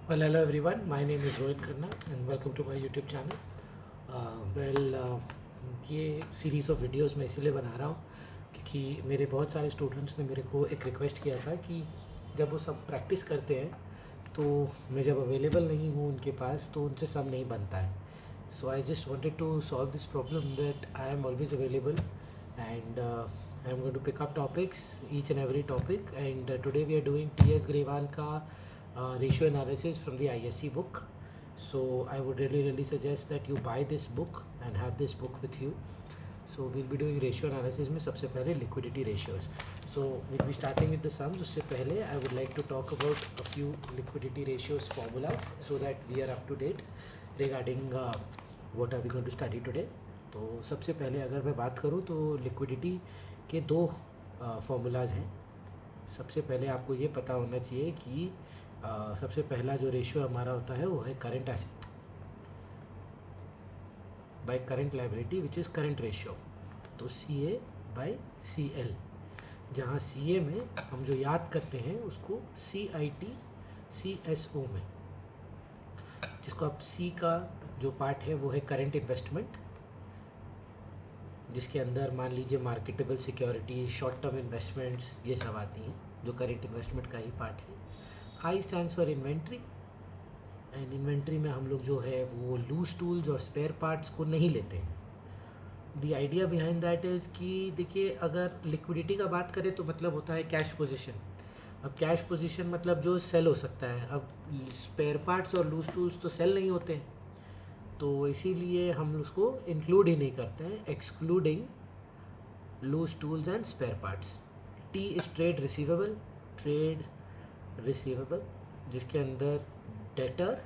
Well, hello everyone. My name is Rohit Khanna and welcome to my YouTube channel. ये series of videos मैं इसीलिए बना रहा हूँ क्योंकि मेरे बहुत सारे स्टूडेंट्स ने मेरे को एक रिक्वेस्ट किया था कि जब वो सब प्रैक्टिस करते हैं तो मैं जब अवेलेबल नहीं हूँ उनके पास तो उनसे सब नहीं बनता है. So I just wanted to solve this problem that I am always available and I am going to pick up topics each and every topic and today we are doing T S. Grewal का ratio analysis from the ISC book. So I would really suggest that you buy this book and have this book with you. So we'll be doing ratio analysis में सबसे पहले liquidity ratios. So we'll be starting with the sums. उससे पहले I would like to talk about a few liquidity ratios formulas so that we are up to date regarding what are we going to study today. तो सबसे पहले अगर मैं बात करूँ तो liquidity के दो formulas हैं. सबसे पहले आपको ये पता होना चाहिए कि सबसे पहला जो रेशियो हमारा होता है वो है current asset by current liability which is current ratio. तो सी ए बाय सी एल, जहाँ सी ए में हम जो याद करते हैं उसको सी I T C S O में, जिसको आप सी का जो पार्ट है वो है करंट इन्वेस्टमेंट, जिसके अंदर मान लीजिए marketable security, short term investments ये सब आती हैं जो करंट इन्वेस्टमेंट का ही पार्ट है. आई stands for inventory and inventory में हम लोग जो है वो लूज टूल्स और स्पेयर पार्ट्स को नहीं लेते हैं. The idea behind that is कि देखिए अगर लिक्विडिटी का बात करें तो मतलब होता है कैश पोजीशन. अब कैश पोजीशन मतलब जो सेल हो सकता है. अब स्पेयर पार्ट्स और लूज टूल्स तो सेल नहीं होते हैं, तो इसीलिए हम उसको इंक्लूड ही नहीं करते हैं, excluding loose tools and spare parts. T is trade receivable जिसके अंदर डेटर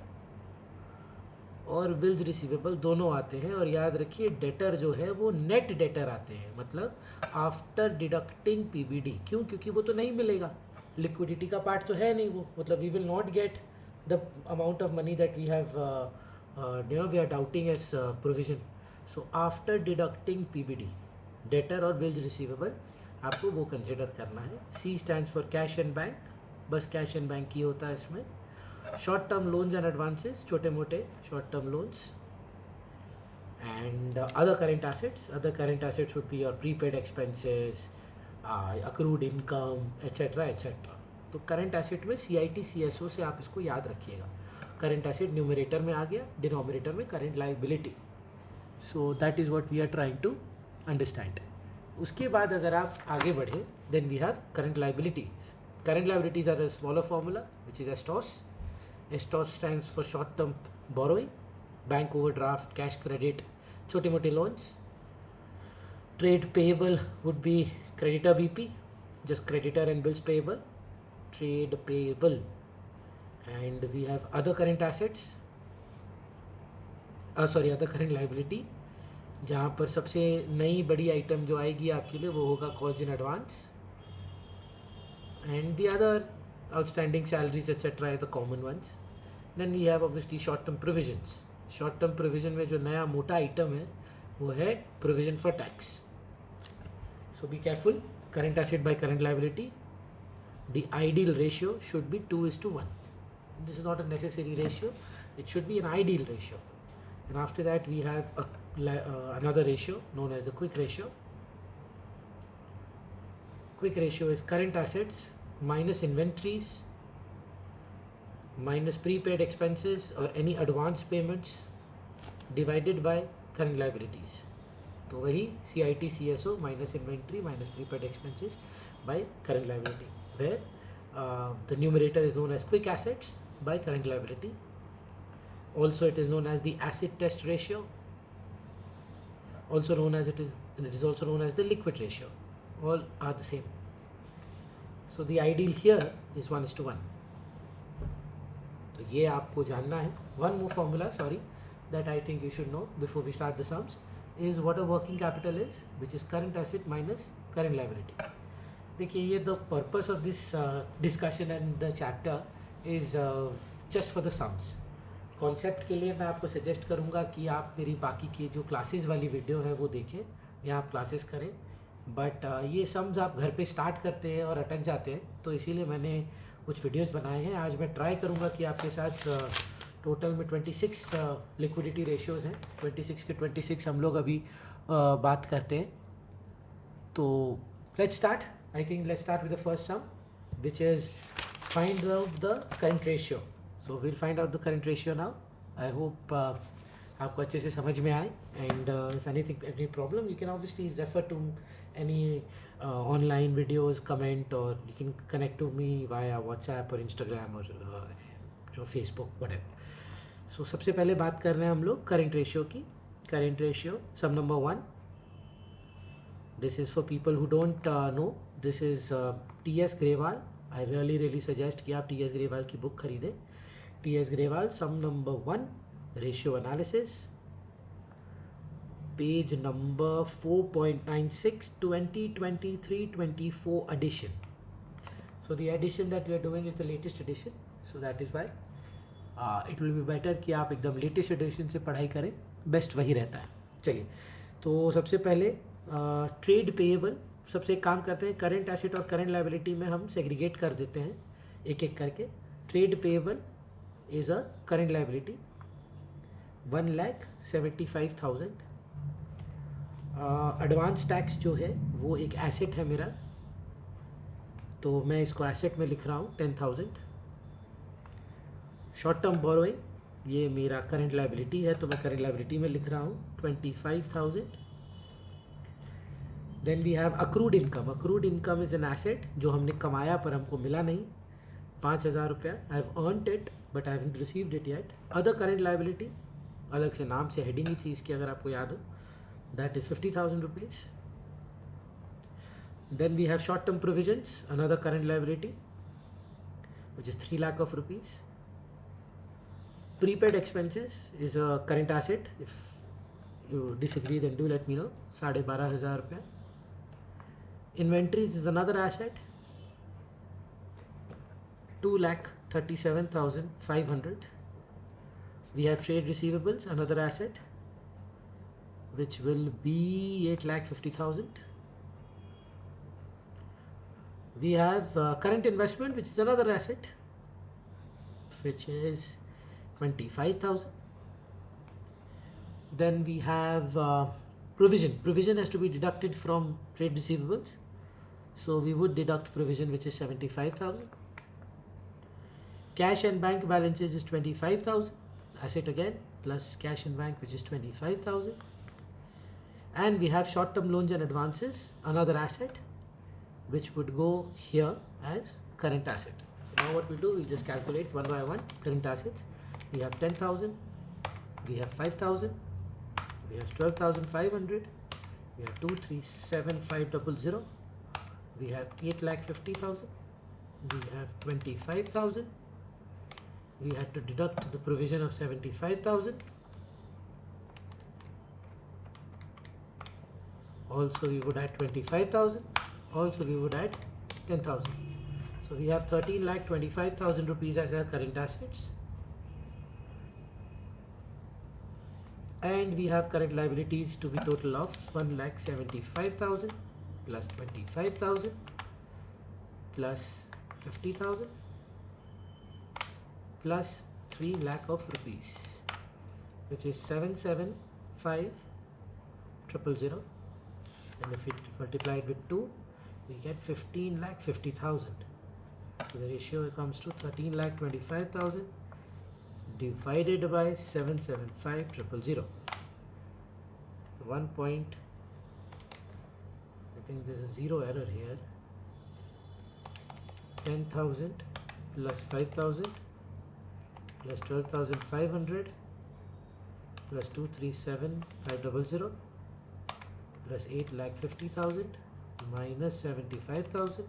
और बिल्स रिसीवेबल दोनों आते हैं. और याद रखिए डेटर जो है वो नेट डेटर आते हैं, मतलब आफ्टर डिडक्टिंग पीबीडी. क्यों? क्योंकि वो तो नहीं मिलेगा, लिक्विडिटी का पार्ट तो है नहीं वो, मतलब we will not get the amount of money that we have we are doubting as provision. So after deducting PBD debtor और बिल्स रिसीवेबल आपको वो कंसिडर करना है. C stands for cash and bank, बस कैश एंड बैंक ही होता है इसमें. Short term loans and advances, छोटे मोटे short term loans. And other current assets would be your prepaid expenses, accrued income etcetera etcetera. तो करंट एसेट में सी I T C S O से आप इसको याद रखिएगा. करंट एसेट न्यूमरेटर में आ गया, डिनोमिनेटर में current liability. So that is what we are trying to understand. उसके बाद अगर आप आगे बढ़े then we have current liabilities. Current liabilities are a smaller formula which is STOS. STOS stands for short term borrowing, bank overdraft, cash credit, छोटे मोटे loans. Trade payable would be creditor BP, just creditor and bills payable, trade payable. And we have other current assets, other current liability, जहाँ पर सबसे नई बड़ी item जो आएगी आपके लिए वो होगा calls in advance. And the other outstanding salaries etc. are the common ones. Then we have obviously short term provisions. Short term provision में जो नया मोटा आइटम है वो है provision for tax. So be careful. Current asset by current liability. The ideal ratio should be 2:1. This is not a necessary ratio. It should be an ideal ratio. And after that we have another ratio known as the quick ratio. Quick ratio is current assets minus inventories minus prepaid expenses or any advance payments divided by current liabilities. तो वही CIT CSO minus inventory minus prepaid expenses by current liability, where the numerator is known as quick assets by current liability. Also it is known as the acid test ratio, also known as it is also known as the liquid ratio. All are the same. So the ideal here is 1:1. तो ये आपको जानना है. One more formula, that I think you should know before we start the sums is what a working capital is, which is current asset minus current liability. देखिए ये the purpose of this discussion and the chapter is just for the sums. Concept के लिए मैं आपको suggest करूँगा कि आप मेरी बाकी की जो क्लासेस वाली वीडियो है वो देखें या आप क्लासेस करें. बट ये सम्स आप घर पे स्टार्ट करते हैं और अटक जाते हैं, तो इसीलिए मैंने कुछ वीडियोस बनाए हैं। आज मैं ट्राई करूँगा कि आपके साथ टोटल में 26 लिक्विडिटी रेशियोज़ हैं, 26 के 26 हम लोग अभी बात करते हैं। तो let's start. I think let's start with the first sum, which is find out the current ratio. So we'll find out the current ratio now. I hope आपको अच्छे से समझ में आए, and if any problem you can obviously refer to any online videos, comment, or you can connect to me via WhatsApp or Instagram or Facebook, whatever. So सबसे पहले बात कर रहे हैं हम लोग current ratio की. Current ratio, sum number 1. This is for people who don't know. This is T.S. Grewal. I really suggest कि आप T.S. Grewal की बुक खरीदें. T.S. Grewal, sum number 1, ratio analysis, page number 4.96, 2023-24 edition. So the edition that we are doing is the latest edition. So that is why it will be better कि आप एकदम latest edition से पढ़ाई करें. Best वही रहता है. चलिए, तो सबसे पहले ट्रेड पेएबल, सबसे एक काम करते हैं, करंट एसेट और करंट लायबिलिटी में हम सेग्रीगेट कर देते हैं एक एक करके. Trade payable is a current liability 1,75,000. Advance tax जो है वो एक एसेट है मेरा, तो मैं इसको एसेट में लिख रहा हूँ 10,000. शॉर्ट टर्म बोरोइंग, ये मेरा करंट लायबिलिटी है, तो मैं करंट लायबिलिटी में लिख रहा हूँ 25,000. Then we have accrued income. Accrued income is an asset जो हमने कमाया पर हमको मिला नहीं, 5,000 रुपया. I have earned it but I haven't received it yet. Other current liability, अलग से नाम से हेडिंग ही थी इसकी अगर आपको याद हो, that is 50,000 rupees. Then we have short term provisions, another current liability which is 3 lakh of rupees. Prepaid expenses is a current asset. If you disagree, then do let me know. 12,500 रुपया. Inventories is another asset. 2,37,500. We have trade receivables, another asset, which will be 8,50,000. We have current investment, which is another asset, which is 25,000. Then we have provision. Provision has to be deducted from trade receivables, so we would deduct provision, which is 75,000. Cash and bank balances is 25,000. Asset again, plus cash and bank, which is 25,000. And we have short-term loans and advances, another asset, which would go here as current asset. So now what we do, we just calculate one by one current assets. We have 10,000, we have 5,000, we have 12,500, we have 2,37,500, we have 8,50,000, we have 25,000, we had to deduct the provision of 75,000. Also we would add 25,000, also we would add 10,000. So we have 13,25,000 rupees as our current assets. And we have current liabilities to be total of 1,75,000 plus 25,000 plus 50,000 plus 3 lakh of rupees, which is 775,000. And if it multiplied with 2, we get 15,50,000. So the ratio comes to 13,25,000 divided by 775,000. 1 point, I think there's a zero error here. 10,000 plus 5,000 plus 12,500 plus 237,500 plus 8,50,000 minus 75,000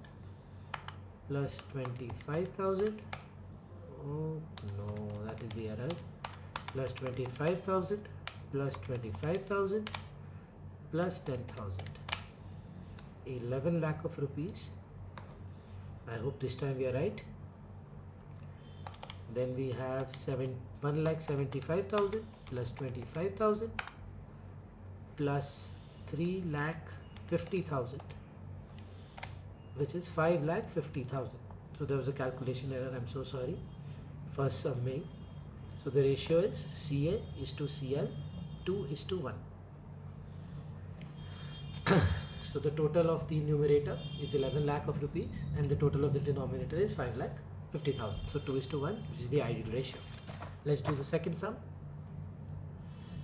plus 25,000. Oh no, that is the error. Plus 25,000 plus 25,000 plus 10,000. 11 lakh of rupees. I hope this time we are right. Then we have 1,75,000 plus 25,000 plus 3,50,000, which is 5,50,000. So there was a calculation error, I'm so sorry. First summing. So the ratio is CA is to CL 2 is to 1. So the total of the numerator is 11 lakh of rupees and the total of the denominator is 5 lakh 50,000. So 2 is to 1, which is the ideal ratio. Let's do the second sum.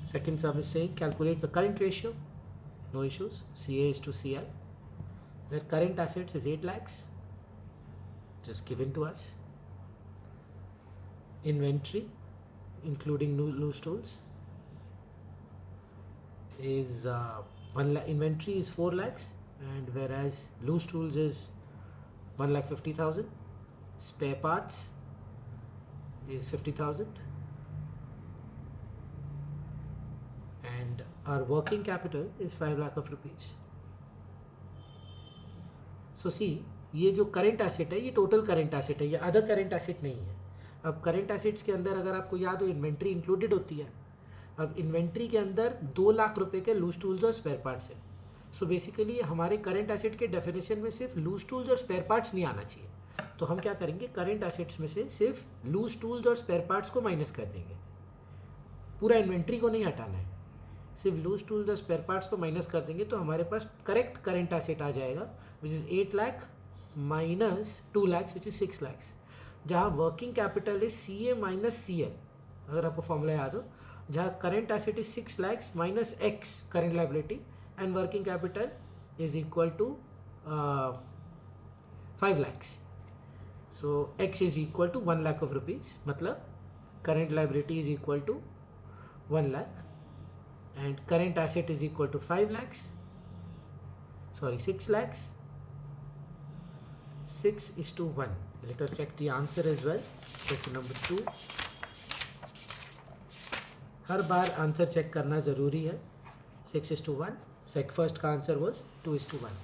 Second sum is saying calculate the current ratio. No issues. CA is to CL. Where current assets is 8 lakhs, just given to us. Inventory, including loose tools, is 1 lakh. Inventory is 4 lakhs, and whereas loose tools is 1,50,000. Spare parts is 50,000, and our working capital is 5 lakh of rupees. So see, ये जो current asset है ये total current asset है, ये other current asset नहीं है. अब current assets के अंदर अगर आपको याद हो इन्वेंट्री इंक्लूडेड होती है. अब इन्वेंट्री के अंदर 2 लाख रुपए के लूज टूल्स और स्पेयर पार्ट्स है. सो बेसिकली हमारे करंट एसेट के डेफिनेशन में सिर्फ लूज टूल्स और स्पेयर पार्ट्स नहीं आना चाहिए. तो हम क्या करेंगे, करंट एसेट्स में से सिर्फ लूज टूल्स और स्पेयर पार्ट्स को माइनस कर देंगे. पूरा इन्वेंट्री को नहीं हटाना है, सिर्फ लूज टूल्स और स्पेयर पार्ट्स को माइनस कर देंगे. तो हमारे पास करेक्ट करंट एसेट आ जाएगा which is 8 lakh minus 2 lakhs which is 6 lakhs. जहाँ working capital is CA minus CL, अगर आपको फॉर्मूला याद हो, जहाँ current asset is 6 lakhs minus X current liability and working capital is equal to 5 lakhs. So X is equal to 1 lakh of rupees, मतलब current liability is equal to 1 lakh and current asset is equal to 5 lakhs, sorry 6 lakhs. 6 is to 1. Let us check the answer as well. Question number 2. Her bar answer check करना ज़रूरी है. 6 is to 1. Set first का answer was 2 is to 1.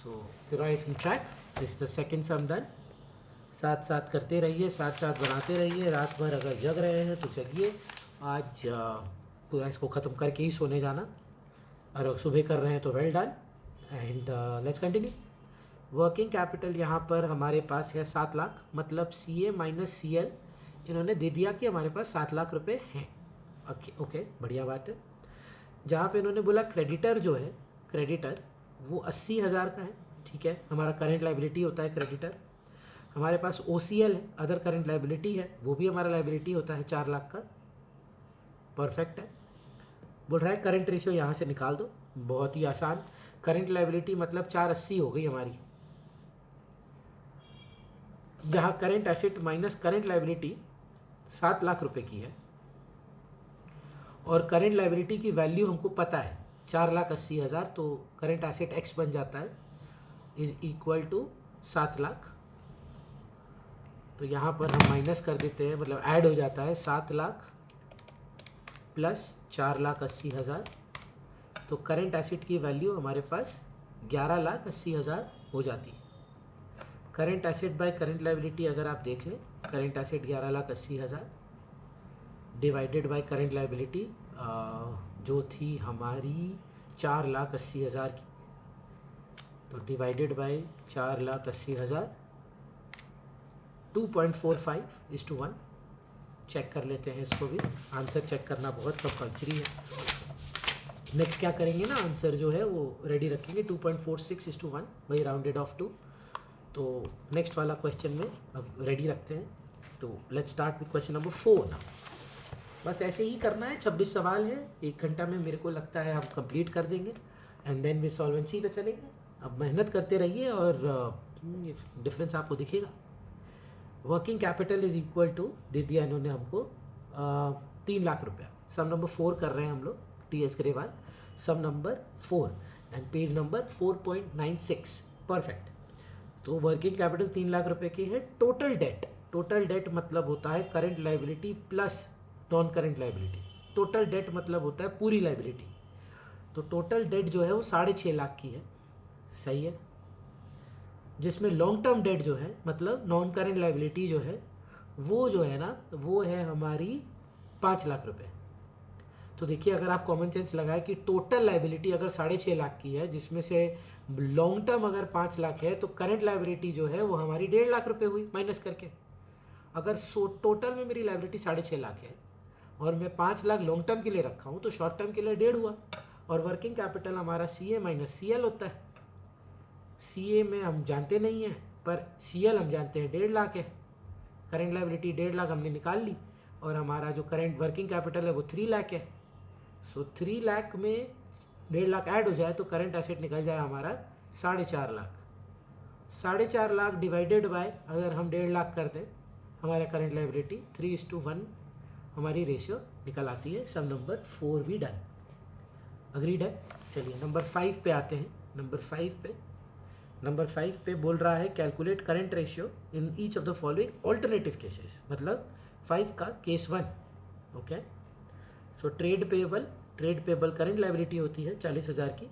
So you're right on track. This is the second sum done. साथ साथ करते रहिए, साथ साथ बनाते रहिए. रात भर अगर जग रहे हैं तो जगिए. आज पूरा इसको ख़त्म करके ही सोने जाना, और सुबह कर रहे हैं तो well done. And let's continue. Working capital यहाँ पर हमारे पास है 7 लाख, मतलब CA माइनस CL इन्होंने दे दिया कि हमारे पास 7 लाख रुपए हैं. ओके, बढ़िया बात है. जहाँ पे इन्होंने बोला क्रेडिटर जो है, क्रेडिटर वो 80,000 का है. ठीक है, हमारा करंट लाइबिलिटी होता है क्रेडिटर. हमारे पास OCL है, अदर करंट लाइबिलिटी है, वो भी हमारा लाइबिलिटी होता है 4 लाख का. परफेक्ट है. बोल रहा है करंट रेशियो यहाँ से निकाल दो. बहुत ही आसान. करंट लाइबिलिटी मतलब 480 हो गई हमारी, जहाँ current asset minus current liability 7 lakh रुपए की है, और करंट लाइबिलिटी की वैल्यू हमको पता है 4,80,000. तो करंट एसेट X बन जाता है इज इक्वल टू 7 लाख. तो यहाँ पर हम माइनस कर देते हैं, मतलब ऐड हो जाता है 7 लाख प्लस 4,80,000. तो करंट एसेट की वैल्यू हमारे पास 11,80,000 हो जाती है. Current asset by current liability अगर आप देख लें, current asset 11,80,000 divided by current liability जो थी हमारी 4,80,000 की, तो divided by 4,80,000 2.45 is to 1. Check कर लेते हैं इसको भी. आंसर चेक करना बहुत कंपल्सरी है. नेक्स्ट क्या करेंगे ना, आंसर जो है वो रेडी रखेंगे. 2.46 is to 1, वही राउंडेड ऑफ 2. तो नेक्स्ट वाला क्वेश्चन में अब रेडी रखते हैं. तो let's start with question number 4 ना. बस ऐसे ही करना है. 26 सवाल है, 1 घंटा में मेरे को लगता है हम कंप्लीट कर देंगे, एंड देन फिर सॉल्वेंसी पे चलेंगे. अब मेहनत करते रहिए और डिफरेंस आपको दिखेगा. Working capital is equal to दे दिया इन्होंने हमको 3 लाख रुपया. सम नंबर 4 कर रहे हैं हम लोग, TS Grewal. Sum number 4 and page number 4.96. Perfect. तो वर्किंग कैपिटल 3 लाख रुपए की है. टोटल डेट मतलब होता है current liability plus non current liability. Total debt मतलब होता है पूरी लाइबिलिटी. तो टोटल डेट जो है वो 6.5 लाख की है. सही है. जिसमें लॉन्ग टर्म डेट जो है, मतलब नॉन करंट लाइबिलिटी जो है, वो जो है ना, वो है हमारी 5 लाख रुपए. तो देखिए अगर आप कॉमन सेंस लगाए कि टोटल लाइबिलिटी अगर 6.5 लाख की है, जिसमें से लॉन्ग टर्म अगर 5 लाख है, तो करंट लाइबिलिटी जो है वो हमारी 1.5 लाख रुपए हुई माइनस करके। अगर टोटल में मेरी लाइबिलिटी 6.5 लाख है और मैं 5 लाख लॉन्ग टर्म के लिए रखा हूँ, तो शॉर्ट टर्म के लिए 1.5 हुआ। और वर्किंग कैपिटल हमारा CA माइनस CL होता है। CA में हम जानते नहीं हैं, पर CL हम जानते हैं 1.5 लाख है। करेंट लाइबिलिटी 1.5 लाख हमने निकाल ली, और हमारा जो करेंट वर्किंग कैपिटल है वो 3 लाख है। सो 3 लाख में 1.5 लाख ऐड हो जाए तो करंट एसेट निकल जाए हमारा 4.5 लाख। 4.5 लाख डिवाइडेड बाय अगर हम 1.5 लाख कर दें, हमारा करंट लाइबिलिटी 3:1 हमारी रेशियो निकल आती है। सब नंबर 4 भी डन। अग्रीड है। चलिए नंबर 5 पे आते हैं। नंबर 5 पे बोल रहा है calculate current ratio in each of the following alternative cases, मतलब 5 का case 1। Okay, so trade payable current liability होती है 40,000 की।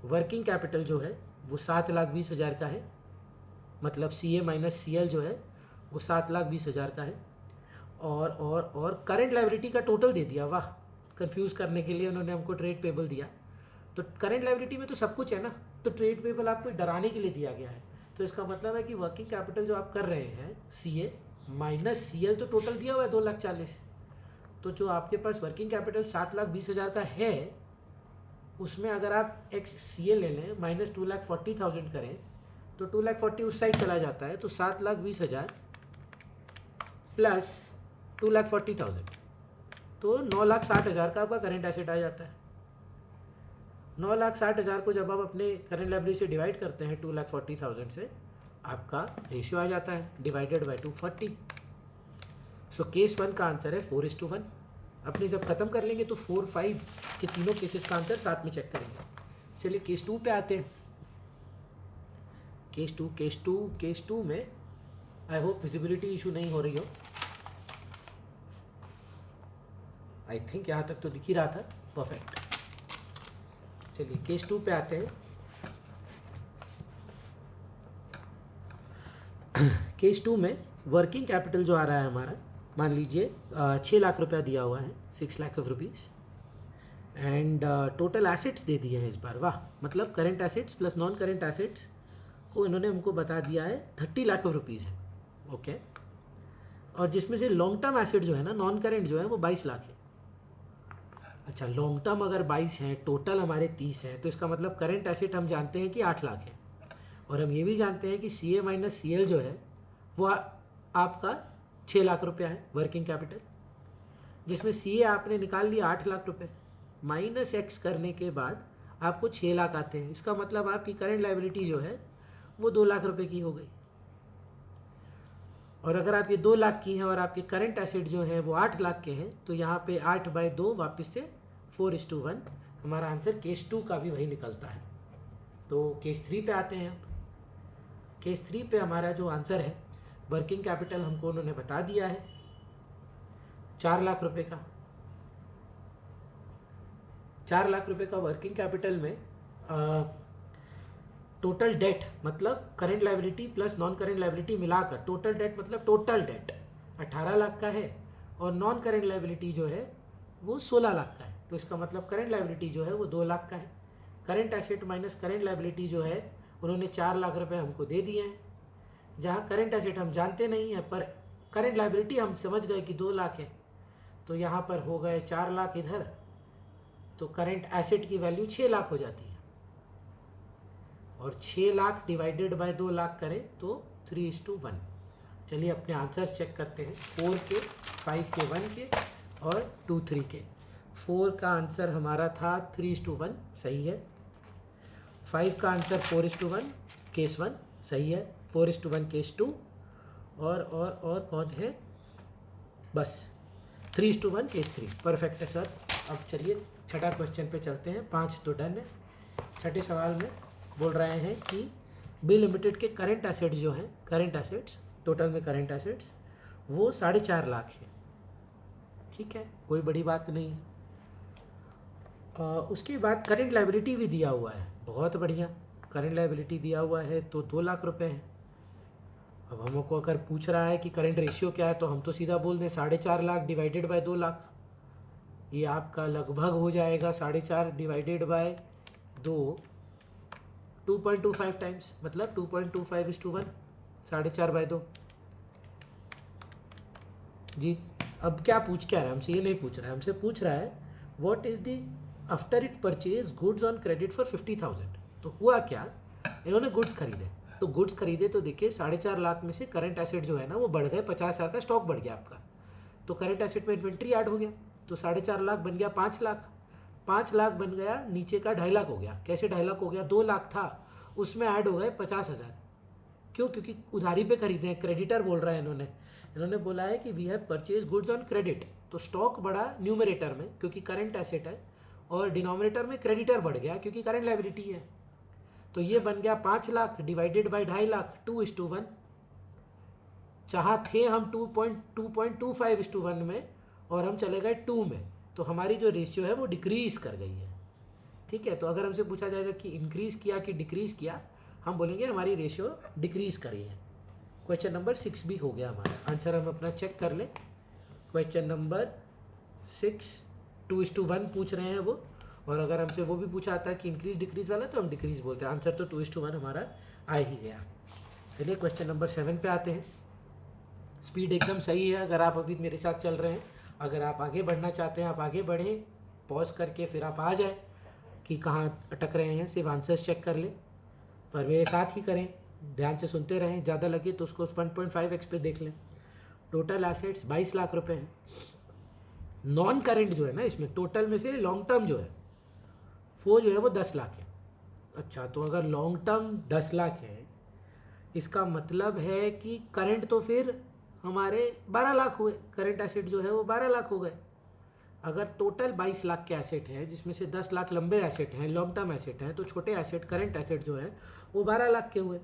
वर्किंग कैपिटल जो है वो 7,20,000 का है, मतलब CA माइनस CL जो है वो 7,20,000 का है। और करंट लाइबिलिटी का टोटल दे दिया। वाह, कंफ्यूज करने के लिए उन्होंने हमको ट्रेड पेबल दिया। तो करंट लाइबिलिटी में तो सब कुछ है ना, तो ट्रेड पेबल आपको डराने के लिए दिया गया है। तो इसका मतलब है कि वर्किंग कैपिटल जो आप कर रहे हैं CA माइनस CL, तो टोटल दिया हुआ है 2,40,000। तो जो आपके पास वर्किंग कैपिटल 7,20,000 का है, उसमें अगर आप CA ले लें माइनस 2,40,000 करें तो 2,40,000 उस साइड चला जाता है। तो 7,20,000 प्लस 2,40,000, तो 9,60,000 का आपका करंट एसेट आ जाता है। 9,60,000 को जब आप अपने करंट लायबिलिटी से डिवाइड करते हैं 2,40,000 से, आपका रेशियो आ जाता है डिवाइडेड बाय 240। सो केस 1 का आंसर है 4:1। अपने जब खत्म कर लेंगे तो 4, 5 के तीनों केसेस का आंसर साथ में चेक करेंगे। चलिए केस 2 पे आते हैं। केस 2 में आई होप विजिबिलिटी इशू नहीं हो रही हो। आई थिंक यहाँ तक तो दिख ही रहा था। परफेक्ट। चलिए केस 2 पे आते हैं। केस 2 में वर्किंग कैपिटल जो आ रहा है हमारा, मान लीजिए 6 लाख रुपया दिया हुआ है, 6 lakh of rupees, and total assets दे दिए हैं इस बार। वाह, मतलब current assets plus non current assets को इन्होंने हमको बता दिया है 30 लाख ऑफ रुपीज़ है। ओके, और जिसमें से लॉन्ग टर्म एसेट जो है ना, नॉन करंट जो है वो 22 लाख है। अच्छा, लॉन्ग टर्म अगर 22 हैं, टोटल हमारे 30 हैं, तो इसका मतलब करंट एसेट हम जानते हैं कि 8 लाख है। और हम ये भी जानते हैं कि CA माइनस CL जो है वो आपका 6 लाख रुपया है वर्किंग कैपिटल, जिसमें CA आपने निकाल लिया 8 लाख रुपए, माइनस X करने के बाद आपको 6 लाख आते हैं। इसका मतलब आपकी करंट लायबिलिटी जो है वो 2 लाख रुपए की हो गई। और अगर आप ये 2 लाख की हैं और आपके करंट एसेट जो है वो 8 लाख के हैं, तो यहाँ पे 8/2 वापस से 4:1 हमारा आंसर केस 2 का भी वही निकलता है। तो केस 3 पे आते हैं। केस 3 पे हमारा जो आंसर है, वर्किंग कैपिटल हमको उन्होंने बता दिया है 4 लाख रुपए का। 4 लाख रुपए का वर्किंग कैपिटल में टोटल डेट मतलब current liability plus non current liability मिलाकर टोटल डेट मतलब टोटल डेट 18 लाख का है, और नॉन करंट लायबिलिटी जो है वो 16 लाख का है। तो इसका मतलब करंट लायबिलिटी जो है वो 2 लाख का है। Current asset minus current liability जो है उन्होंने 4 लाख रुपए हमको दे दिए हैं। जहाँ करंट एसेट हम जानते नहीं हैं, पर करंट लायबिलिटी हम समझ गए कि 2 लाख है, तो यहाँ पर हो गए 4 लाख इधर, तो करंट एसेट की वैल्यू 6 लाख हो जाती है। और 6 लाख डिवाइडेड बाय 2 लाख करें तो 3:1। चलिए अपने आंसर्स चेक करते हैं, 4 के, 5 के, 1 के और 2, 3 के। 4 का आंसर हमारा था 3:1, सही है। 5 का आंसर 4:1 केस 1, सही है। 4:1 केस 2, और कौन है, बस 3:1 केस 3। परफेक्ट है सर। अब चलिए छठा क्वेश्चन पे चलते हैं। 5 तो डन है। छठे सवाल में बोल रहे हैं कि बी लिमिटेड के करंट एसेट्स जो हैं, करंट एसेट्स टोटल में करंट एसेट्स वो 4.5 लाख है। ठीक है, कोई बड़ी बात नहीं है। उसके बाद करंट लायबिलिटी भी दिया हुआ है, बहुत बढ़िया। करंट लायबिलिटी दिया हुआ है तो 2 लाख रुपए हैं। अब हमको अगर पूछ रहा है कि करंट रेशियो क्या है, तो हम तो सीधा बोल दें 4.5 लाख डिवाइडेड बाय 2 लाख। ये आपका लगभग हो जाएगा 4.5 डिवाइडेड बाय 2, 2.25 टाइम्स, मतलब 2.25:1, 4.5/2 जी। अब क्या पूछ क्या रहा है हमसे, ये नहीं पूछ रहा है हमसे, पूछ रहा है what is the after it purchase goods on credit for 50,000। तो हुआ क्या, इन्होंने गुड्स खरीदे, तो गुड्स खरीदे तो देखिए 4.5 लाख में से करंट एसेट जो है ना वो बढ़ गए, 50,000 का स्टॉक बढ़ गया आपका, तो करंट एसेट में इन्वेंट्री ऐड हो गया, तो 4.5 लाख बन गया 5 लाख, 5 लाख बन गया नीचे का 2.5 लाख हो गया। कैसे 2.5 लाख हो गया, 2 लाख था उसमें ऐड हो गए 50,000। क्यों, क्योंकि उधारी पे खरीदे हैं, क्रेडिटर बोल रहा है इन्होंने बोला है कि we have purchase goods on credit, तो स्टॉक बढ़ा न्यूमरेटर में क्योंकि करंट एसेट है, और डिनोमिनेटर में क्रेडिटर बढ़ गया क्योंकि करंट लायबिलिटी है। तो ये बन गया 5 लाख डिवाइडेड बाई 2.5 लाख, 2:1। जहाँ थे हम 2.25:1 में और हम चले गए 2 में, तो हमारी जो रेशियो है वो डिक्रीज़ कर गई है। ठीक है, तो अगर हमसे पूछा जाएगा कि इंक्रीज़ किया कि डिक्रीज़ किया, हम बोलेंगे हमारी रेशियो डिक्रीज़ करी है। क्वेश्चन नंबर 6 भी हो गया हमारा। आंसर हम अपना चेक कर लें। क्वेश्चन नंबर 6 2:1 पूछ रहे हैं वो, और अगर हमसे वो भी पूछा आता है कि इंक्रीज डिक्रीज वाला तो हम डिक्रीज बोलते हैं। आंसर तो 2:1 हमारा आ ही गया। चलिए क्वेश्चन नंबर 7 पे आते हैं। स्पीड एकदम सही है अगर आप अभी मेरे साथ चल रहे हैं। अगर आप आगे बढ़ना चाहते हैं आप आगे बढ़ें, पॉज करके फिर आप आ जाए कि कहाँ अटक रहे हैं, सिर्फ आंसर्स चेक कर लें, पर मेरे साथ ही करें, ध्यान से सुनते रहें। ज़्यादा लगे तो उसको 1.5x पे देख लें। टोटल एसेट्स 22 लाख रुपए हैं। नॉन करेंट जो है ना इसमें, टोटल में से लॉन्ग टर्म जो है वो जो है वो 10 लाख है। अच्छा, तो अगर लॉन्ग टर्म 10 लाख है, इसका मतलब है कि करंट तो फिर हमारे 12 लाख हुए, करंट एसेट जो है वो 12 लाख हो गए। अगर टोटल 22 लाख के एसेट हैं जिसमें से 10 लाख लंबे एसेट हैं, लॉन्ग टर्म एसेट हैं, तो छोटे एसेट करंट एसेट जो है वो 12 लाख के हुए।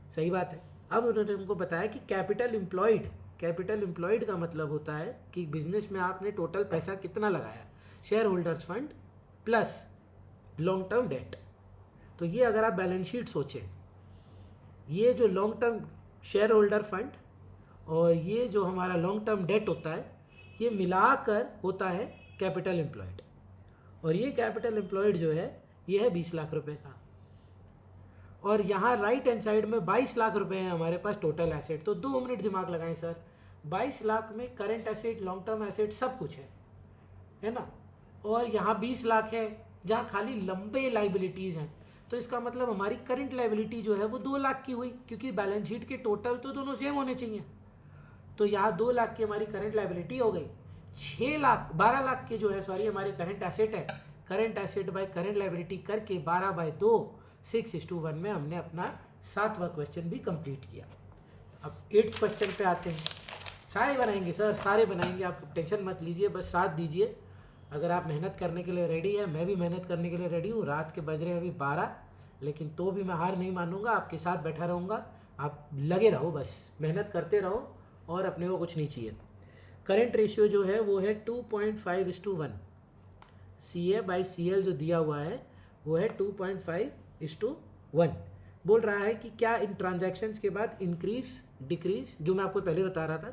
सही बात है। अब उन्होंने हमको बताया कि कैपिटल एम्प्लॉयड का मतलब होता है कि बिजनेस में आपने टोटल पैसा कितना लगाया, share holders fund plus long term debt. तो ये अगर आप बैलेंस शीट सोचें, ये जो long term share holder fund और ये जो हमारा लॉन्ग टर्म डेट होता है, ये मिलाकर होता है कैपिटल एम्प्लॉयड। और ये कैपिटल एम्प्लॉयड जो है ये है 20 लाख रुपए का। और यहाँ राइट हैंड साइड में 22 लाख रुपए हैं हमारे पास टोटल एसेट। तो 2 मिनट दिमाग लगाएं सर, 22 लाख में current asset, long term asset सब कुछ है ना, और यहाँ 20 लाख है जहाँ खाली लंबे लाइबिलिटीज़ हैं। तो इसका मतलब हमारी करंट लाइबिलिटी जो है वो 2 लाख की हुई, क्योंकि बैलेंस शीट के टोटल तो दोनों सेम होने चाहिए। तो यहाँ 2 लाख की हमारी करंट लाइबिलिटी हो गई। 12 लाख के जो है सॉरी हमारे करंट एसेट है। Current asset by current liability करके 12/2 6:1 में हमने अपना 7वां क्वेश्चन भी कंप्लीट किया। अब 8th क्वेश्चन पे आते हैं। सारे बनाएंगे सर, सारे बनाएंगे, आप टेंशन मत लीजिए, बस साथ दीजिए। अगर आप मेहनत करने के लिए रेडी है, मैं भी मेहनत करने के लिए रेडी हूँ। रात के बज रहे हैं अभी 12, लेकिन तो भी मैं हार नहीं मानूंगा, आपके साथ बैठा रहूँगा। आप लगे रहो, बस मेहनत करते रहो और अपने को कुछ नहीं चाहिए। करंट रेशियो जो है वो है 2.5:1। CA/CL जो दिया हुआ है वो है 2.5:1। बोल रहा है कि क्या इन ट्रांजैक्शंस के बाद इंक्रीज डिक्रीज, जो मैं आपको पहले बता रहा था,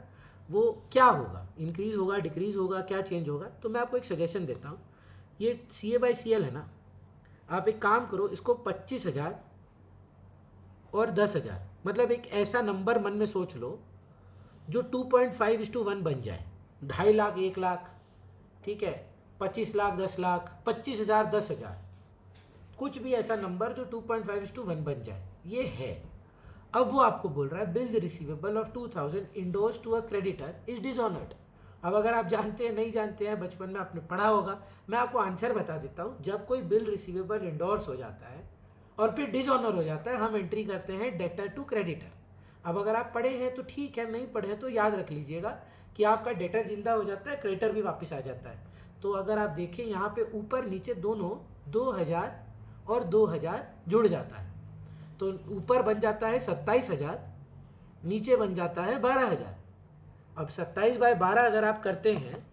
वो क्या होगा, इंक्रीज होगा डिक्रीज होगा, क्या चेंज होगा। तो मैं आपको एक सजेशन देता हूँ। ये CA/CL है ना, आप एक काम करो, इसको 25,000 और 10,000, मतलब एक ऐसा नंबर मन में सोच लो जो 2.5:1 बन जाए। 2.5 लाख 1 लाख, ठीक है, 25 लाख 10 लाख, 25,000 10,000, कुछ भी ऐसा नंबर जो 2.5:1 बन जाए, ये है। अब वो आपको बोल रहा है bills receivable of 2,000 endorse to a creditor is dishonoured. अब अगर आप जानते हैं नहीं जानते हैं, बचपन में आपने पढ़ा होगा, मैं आपको आंसर बता देता हूँ। जब कोई बिल रिसीवेबल इंडोर्स हो जाता है और फिर डिसऑनर हो जाता है, हम एंट्री करते हैं डेटर टू क्रेडिटर। अब अगर आप पढ़े हैं तो ठीक है, नहीं पढ़े हैं तो याद रख लीजिएगा कि आपका डेटर जिंदा हो जाता है, क्रेडिटर भी वापस आ जाता है। तो अगर आप देखें यहाँ पे ऊपर नीचे दोनों 2,000 और 2,000 जुड़ जाता है, तो ऊपर बन जाता है 27,000, नीचे बन जाता है 12,000। अब 27/12 अगर आप करते हैं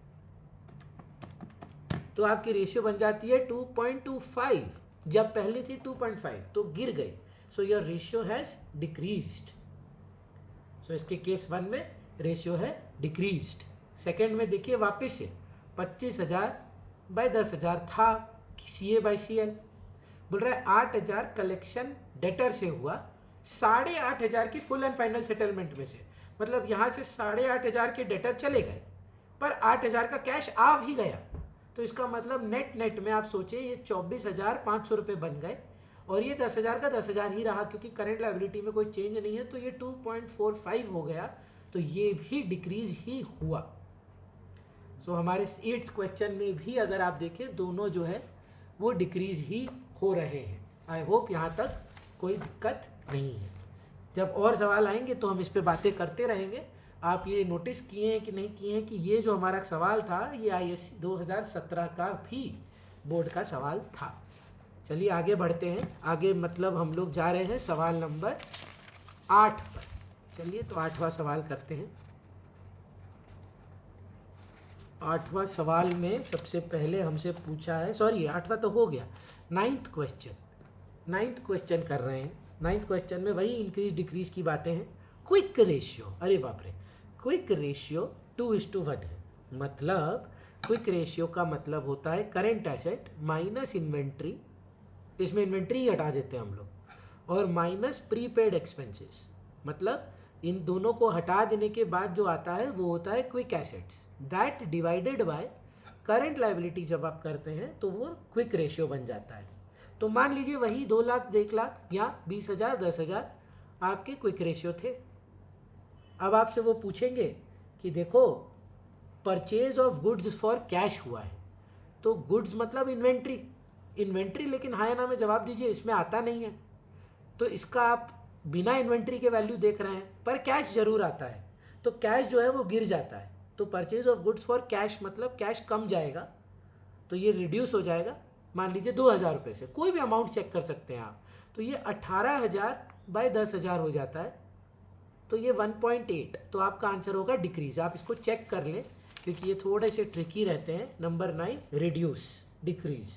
तो आपकी रेशियो बन जाती है 2.25। जब पहले थी 2.5 तो गिर गई, so your ratio has decreased. So इसके केस 1 में रेशियो है डिक्रीज्ड। सेकेंड में देखिए वापस से 25,000/10,000 था CA/CL। बोल रहा है 8,000 कलेक्शन डेटर से हुआ 8,500 की फुल एंड फाइनल सेटलमेंट में से। मतलब यहाँ से 8,500 के डेटर चले गए पर 8,000 का कैश आ भी गया। तो इसका मतलब नेट में आप सोचें ये 24,500 रुपये बन गए और ये 10,000 का 10,000 ही रहा क्योंकि करंट लायबिलिटी में कोई चेंज नहीं है, तो ये 2.45 हो गया। तो ये भी डिक्रीज ही हुआ। सो हमारे 8th क्वेश्चन में भी अगर आप देखें दोनों जो है वो डिक्रीज ही हो रहे हैं। आई होप यहाँ तक कोई दिक्कत नहीं है। जब और सवाल आएंगे तो हम इस पे बातें करते रहेंगे। आप ये नोटिस किए हैं कि नहीं किए हैं कि ये जो हमारा सवाल था ये ISC 2017 का भी बोर्ड का सवाल था। चलिए आगे बढ़ते हैं। आगे मतलब हम लोग जा रहे हैं सवाल नंबर 8 पर। चलिए तो 8वां सवाल करते हैं। 8वां सवाल में सबसे पहले हमसे पूछा है, सॉरी 8वां तो हो गया, 9th क्वेश्चन कर रहे हैं। 9th क्वेश्चन में वही इंक्रीज डिक्रीज की बातें हैं। क्विक रेशियो, अरे बाप रे, क्विक रेशियो 2:1 है। मतलब क्विक रेशियो का मतलब होता है करेंट एसेट माइनस इन्वेंट्री, इसमें इन्वेंट्री ही हटा देते हैं हम लोग, और माइनस प्रीपेड एक्सपेंसेस। मतलब इन दोनों को हटा देने के बाद जो आता है वो होता है quick assets, that divided by current liability. जब आप करते हैं तो वो क्विक रेशियो बन जाता है। तो मान लीजिए वही 2 लाख 1 लाख या 20,000 10,000 आपके क्विक रेशियो थे। अब आपसे वो पूछेंगे कि देखो purchase of goods for cash हुआ है, तो गुड्स मतलब इन्वेंट्री लेकिन हाँ या ना में जवाब दीजिए, इसमें आता नहीं है। तो इसका आप बिना इन्वेंट्री के वैल्यू देख रहे हैं पर कैश जरूर आता है, तो कैश जो है वो गिर जाता है। तो purchase of goods for cash मतलब कैश कम जाएगा, तो ये रिड्यूस हो जाएगा। मान लीजिए 2,000 रुपये से, कोई भी अमाउंट चेक कर सकते हैं आप, तो ये 18,000/10,000 हो जाता है। तो ये 1.8, तो आपका आंसर होगा डिक्रीज। आप इसको चेक कर लें क्योंकि ये थोड़े से ट्रिकी रहते हैं। Number 9 reduce, decrease.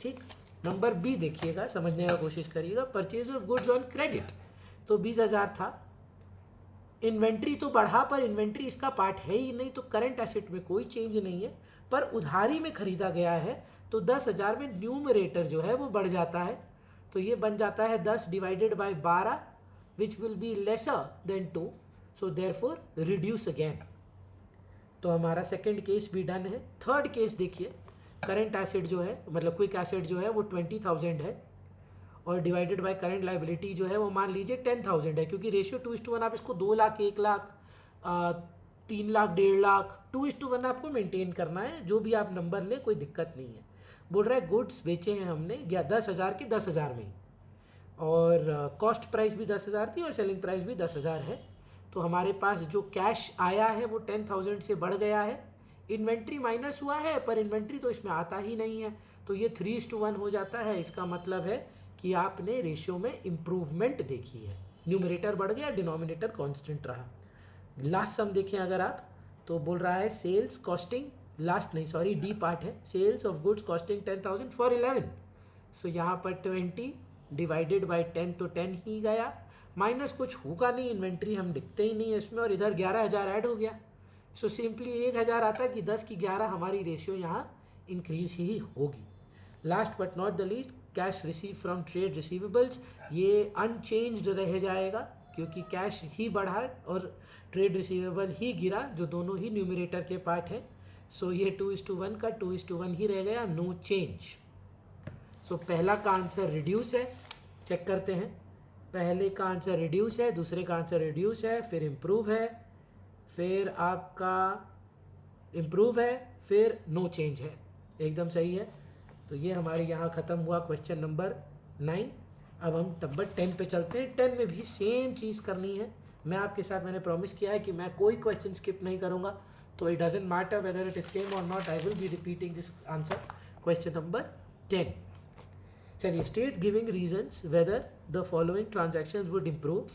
ठीक, नंबर बी देखिएगा, समझने का कोशिश करिएगा। Purchase of goods on credit, तो 20,000 था। इन्वेंट्री तो बढ़ा पर इन्वेंट्री इसका पार्ट है ही नहीं, तो करंट एसेट में कोई चेंज नहीं है, पर उधारी में खरीदा गया है तो 10,000 में न्यूमरेटर जो है वो बढ़ जाता है। तो ये बन जाता है 10 divided by 12 which will be lesser than 2, so therefore reduce again. तो हमारा सेकेंड केस भी डन है। थर्ड केस देखिए, करंट एसेट जो है मतलब क्विक एसेट जो है वो 20,000 है और डिवाइडेड बाय करंट लायबिलिटी जो है वो मान लीजिए 10,000 है, क्योंकि रेशियो 2:1 आप इसको 2 लाख 1 लाख 3 लाख 1.5 लाख 2:1 आपको मेंटेन करना है। जो भी आप नंबर लें कोई दिक्कत नहीं है। बोल रहा है गुड्स बेचे हैं हमने 10,000 के 10,000 में ही, और कॉस्ट प्राइस भी 10,000 थी और सेलिंग प्राइस भी 10,000 है। तो हमारे पास जो कैश आया है वो 10,000 से बढ़ गया है। इन्वेंट्री माइनस हुआ है पर इन्वेंट्री तो इसमें आता ही नहीं है, तो ये 3:1 हो जाता है। इसका मतलब है कि आपने रेशियो में इम्प्रूवमेंट देखी है, न्यूमरेटर बढ़ गया, डिनोमिनेटर कांस्टेंट रहा। लास्ट सम देखें अगर आप, तो बोल रहा है सेल्स कॉस्टिंग, लास्ट नहीं सॉरी डी पार्ट है, sales of goods costing 10,000 for 11। So यहाँ पर 20 डिवाइडेड बाय 10, तो 10 ही गया, माइनस कुछ होगा नहीं, इन्वेंट्री हम दिखते ही नहीं है इसमें, और इधर 11,000 ऐड हो गया। सो सिंपली 1,000 आता कि 10 की 11 हमारी रेशियो यहाँ इंक्रीज ही होगी। Last but not the least, cash receive from trade receivables, ये अनचेंज्ड रह जाएगा क्योंकि कैश ही बढ़ा और ट्रेड रिसीवेबल ही गिरा, जो दोनों ही न्यूमरेटर के पार्ट है। सो ये 2:1 का 2:1 ही रह गया, नो चेंज। सो पहला का आंसर रिड्यूस है, चेक करते हैं। पहले का आंसर रिड्यूस है, दूसरे का आंसर रिड्यूस है, फिर इम्प्रूव है, फिर आपका इम्प्रूव है, फिर नो चेंज है, एकदम सही है। तो ये हमारे यहाँ ख़त्म हुआ क्वेश्चन नंबर 9। अब हम नंबर 10 पे चलते हैं। 10 में भी सेम चीज़ करनी है। मैं आपके साथ मैंने प्रॉमिस किया है कि मैं कोई क्वेश्चन स्किप नहीं करूँगा, तो it doesn't matter whether it is same और not, I will be repeating this answer. Question number 10, चलिए, state giving reasons whether the following transactions would improve,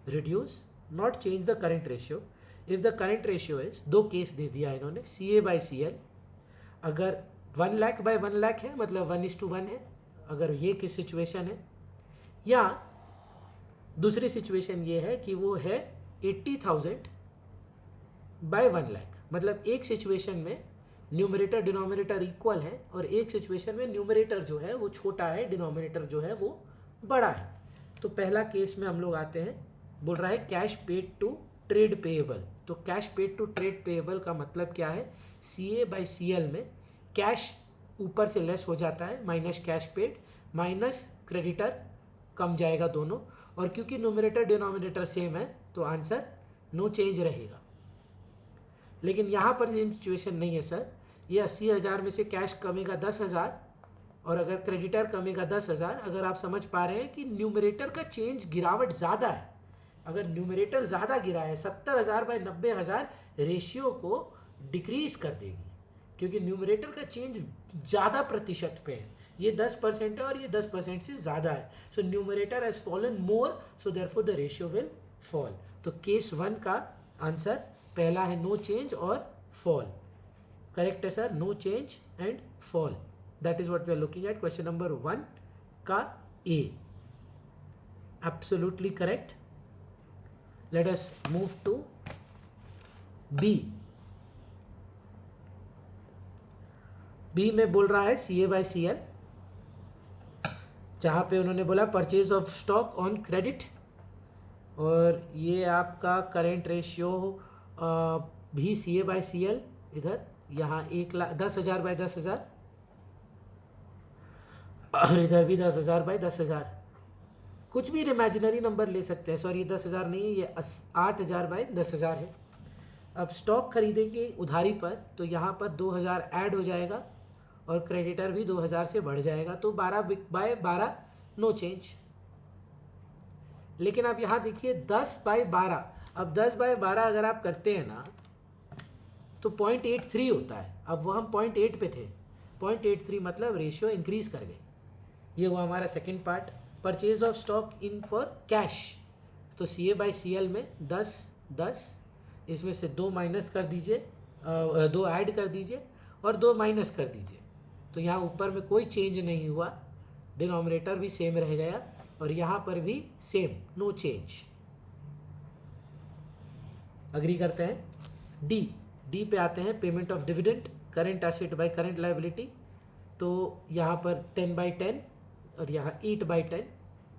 reduce, not change the current ratio if the current ratio is, 2 case दे दिया इन्होंने, CA/CL। अगर 1 lakh bye 1 lakh है मतलब 1:1 है, अगर ये किस सिचुएशन है, या दूसरी सिचुएशन ये है कि वो है 80,000 बाय 1 लाख, मतलब एक सिचुएशन में न्यूमरेटर डिनोमिनेटर इक्वल है, और एक सिचुएशन में न्यूमरेटर जो है वो छोटा है, डिनोमिनेटर जो है वो बड़ा है। तो पहला केस में हम लोग आते हैं, बोल रहा है cash paid to trade payable. तो cash paid to trade payable का मतलब क्या है, CA/CL में कैश ऊपर से लेस हो जाता है, minus cash paid minus creditor कम जाएगा दोनों, और क्योंकि न्यूमरेटर डिनोमिनेटर सेम है तो आंसर नो चेंज रहेगा। लेकिन यहाँ पर ये सिचुएशन नहीं है सर, ये 80,000 में से कैश कमेगा 10,000 और अगर क्रेडिटर कमेगा 10,000। अगर आप समझ पा रहे हैं कि न्यूमरेटर का चेंज गिरावट ज़्यादा है, अगर न्यूमरेटर ज़्यादा गिरा है 70,000 बाय 90,000 रेशियो को डिक्रीज कर देगी, क्योंकि न्यूमरेटर का चेंज ज़्यादा प्रतिशत पे है, ये 10% है और ये 10% से ज़्यादा है। So numerator has fallen more, so therefore the ratio will fall. तो केस 1 का आंसर पहला है नो चेंज और फॉल। करेक्ट है sir, no change and fall, that is what we are looking at. Question number 1 का A absolutely correct. Let us move to B. B में बोल रहा है CA/CL, जहाँ पे उन्होंने बोला purchase of stock on credit, और ये आपका करेंट रेशियो भी CA/CL, इधर यहाँ 10,000 बाय 10,000 और इधर भी 10,000 बाय 10,000। कुछ भी इमेजिनरी नंबर ले सकते हैं, सॉरी 10,000 नहीं है, ये 8,000 बाय 10,000 है। अब स्टॉक खरीदेंगे उधारी पर, तो यहाँ पर 2,000 ऐड हो जाएगा और क्रेडिटर भी 2,000 से बढ़ जाएगा, तो 12/12 नो चेंज। लेकिन आप यहाँ देखिए 10/12, अब 10/12 अगर आप करते हैं ना तो 0.83 होता है। अब वो हम 0.8 पे थे, 0.83 मतलब रेशियो इंक्रीज कर गए। ये हुआ हमारा second part. Purchase of stock in for cash, तो CA/CL में 10, इसमें से 2 माइनस कर दीजिए, 2 ऐड कर दीजिए और 2 माइनस कर दीजिए, तो यहाँ ऊपर में कोई चेंज नहीं हुआ, डिनोमिनेटर भी सेम रह गया और यहाँ पर भी सेम, नो चेंज। अग्री करते हैं। डी पे आते हैं, payment of dividend, current asset by current liability. तो यहाँ पर 10/10 और यहाँ 8/10।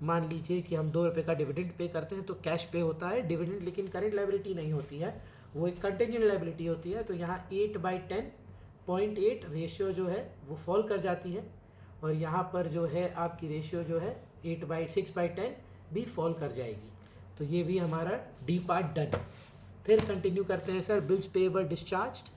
मान लीजिए कि हम 2 रुपये का डिविडेंड पे करते हैं तो कैश पे होता है डिविडेंड, लेकिन करेंट लायबिलिटी नहीं होती है, वो एक कंटिजेंट लायबिलिटी होती है। तो यहाँ 8/10, 0.8 रेशियो जो है वो फॉल कर जाती है, और यहाँ पर जो है आपकी रेशियो जो है 6/10 भी फॉल कर जाएगी। तो ये भी हमारा डी पार्ट डन। फिर कंटिन्यू करते हैं सर, बिल्स पेएबल डिस्चार्ज्ड।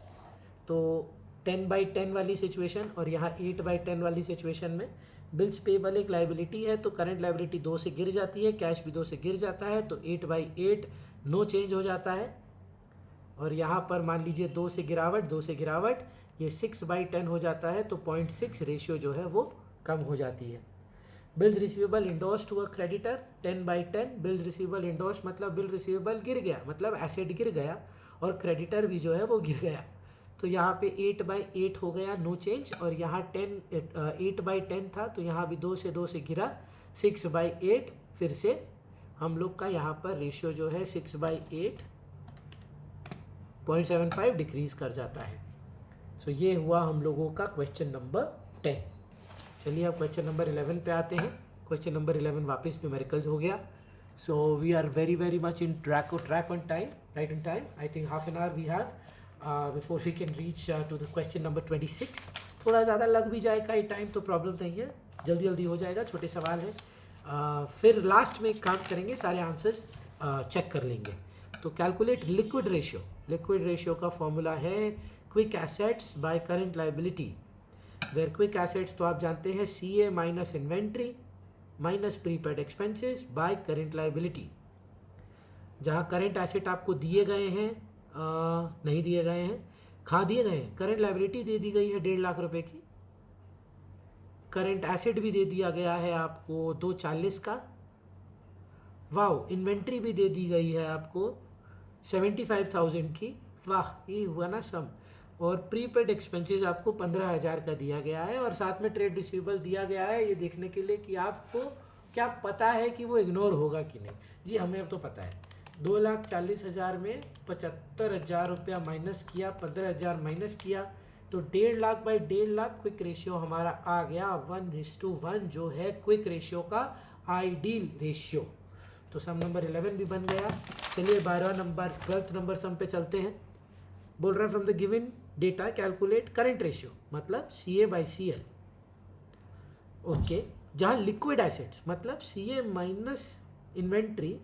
तो 10/10 वाली सिचुएशन और यहाँ 8/10 वाली सिचुएशन में बिल्स पेएबल एक लायबिलिटी है, तो करंट लायबिलिटी 2 से गिर जाती है, कैश भी 2 से गिर जाता है, तो 8/8 नो चेंज हो जाता है। और यहाँ पर मान लीजिए 2 से गिरावट, ये 6/10 हो जाता है, तो 0.6 रेशियो जो है वो कम हो जाती है। Bills receivable endorse to a creditor 10/10, bills receivable endorse मतलब बिल रिसीवेबल गिर गया, मतलब एसेट गिर गया, और क्रेडिटर भी जो है वो गिर गया। तो यहाँ पे 8/8 हो गया, नो चेंज, और यहाँ 8/10 था, तो यहाँ भी 2 से गिरा, 6/8 फिर से हम लोग का यहाँ पर रेशियो जो है 6/8.75 डिक्रीज कर जाता है। सो ये हुआ हम लोगों का क्वेश्चन नंबर 10। चलिए अब क्वेश्चन नंबर 11 पे आते हैं। क्वेश्चन नंबर 11 वापस न्यूमेरिकल्स हो गया। So we are very much in track on time, right on time. I think half an hour we have before we can reach to the question number 26। थोड़ा ज़्यादा लग भी जाएगा ये टाइम तो प्रॉब्लम नहीं है, जल्दी हो जाएगा, छोटे सवाल है। फिर लास्ट में एक काम करेंगे, सारे आंसर्स चेक कर लेंगे। तो कैलकुलेट लिक्विड रेशियो का फॉर्मूला है quick assets by current liability, where quick assets तो आप जानते हैं CA minus inventory minus prepaid expenses by current liability. जहाँ करंट एसेट आपको दिए गए हैं, नहीं दिए गए हैं, कहाँ दिए गए हैं, करंट लायबिलिटी दे दी गई है 1.5 लाख रुपए की, करंट एसेट भी दे दिया गया है आपको 240 का, वाह, इन्वेंट्री भी दे दी गई है आपको 75,000 की, वाह, ये हुआ ना सम, और प्रीपेड एक्सपेंसेस आपको 15,000 का दिया गया है, और साथ में ट्रेड रिसीवेबल दिया गया है ये देखने के लिए कि आपको क्या पता है कि वो इग्नोर होगा कि नहीं। जी हमें अब तो पता है, 2,40,000 में 75,000 रुपया माइनस किया, 15,000 माइनस किया, तो 1.5 lakh by 1.5 lakh quick ratio हमारा आ गया 1:1 जो है क्विक रेशियो का आइडियल रेशियो। तो सम नंबर 11 भी बन गया। चलिए 12th नंबर सम पे चलते हैं। बोल रहा है from the given data calculate current ratio, मतलब CA/CL। ओके, जहाँ लिक्विड एसेट्स मतलब CA minus inventory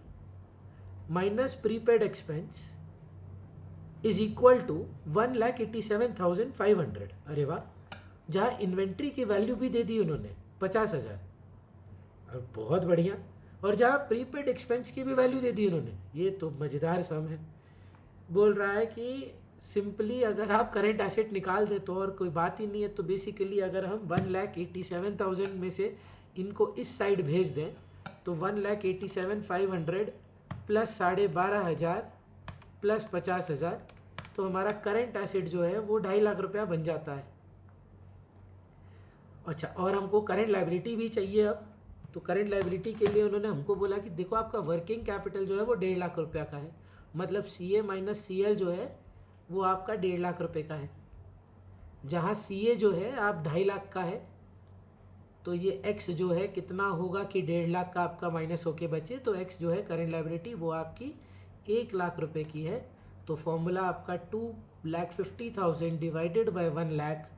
minus prepaid expense is equal to 1,87,500। अरे वाह, जहाँ इन्वेंट्री की वैल्यू भी दे दी उन्होंने 50,000, और बहुत बढ़िया, और जहाँ प्रीपेड एक्सपेंस की भी वैल्यू दे दी उन्होंने, ये तो मज़ेदार सम है। बोल रहा है कि सिंपली अगर आप करंट एसेट निकाल दे तो और कोई बात ही नहीं है। तो बेसिकली अगर हम 1,87,000 में से इनको इस साइड भेज दें तो 1,87,500 प्लस 12,500 प्लस 50,000, तो हमारा करंट एसेट जो है वो 2.5 लाख रुपया बन जाता है। अच्छा, और हमको करंट लायबिलिटी भी चाहिए अब। तो करंट लायबिलिटी के लिए उन्होंने हमको बोला कि देखो आपका वर्किंग कैपिटल जो है वो 1.5 लाख रुपया का है, मतलब CA माइनस CL जो है वो आपका 1.5 लाख रुपए का है। जहाँ CA जो है आप 2.5 लाख का है, तो ये X जो है कितना होगा कि 1.5 लाख का आपका माइनस होके बचे, तो X जो है करंट लायबिलिटी वो आपकी 1 लाख रुपए की है। तो फॉर्मूला आपका 2,50,000 divided by 1 lakh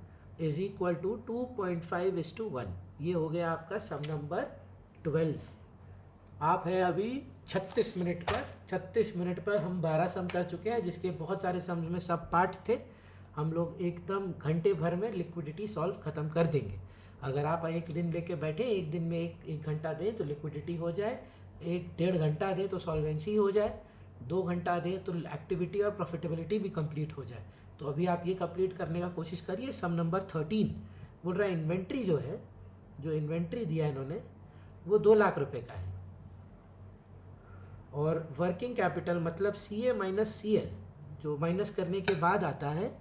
is equal to 2.5:1। ये हो गया आपका सम नंबर 12। आप है अभी 36 मिनट पर। 36 मिनट पर हम 12 सम कर चुके हैं, जिसके बहुत सारे सम्स में सब पार्ट्स थे। हम लोग एकदम घंटे भर में लिक्विडिटी सॉल्व ख़त्म कर देंगे। अगर आप एक दिन लेके बैठे, एक दिन में एक घंटा दें तो लिक्विडिटी हो जाए, 1-1.5 घंटा दें तो सॉल्वेंसी हो जाए, 2 घंटा दें तो एक्टिविटी और प्रॉफिटेबिलिटी भी कंप्लीट हो जाए। तो अभी आप ये कंप्लीट करने का कोशिश करिए। सम नंबर 13 बोल रहा है इन्वेंट्री जो है, जो इन्वेंट्री दिया इन्होंने वो 2 लाख रुपए का है, और वर्किंग कैपिटल मतलब CA माइनस CL जो माइनस करने के बाद आता है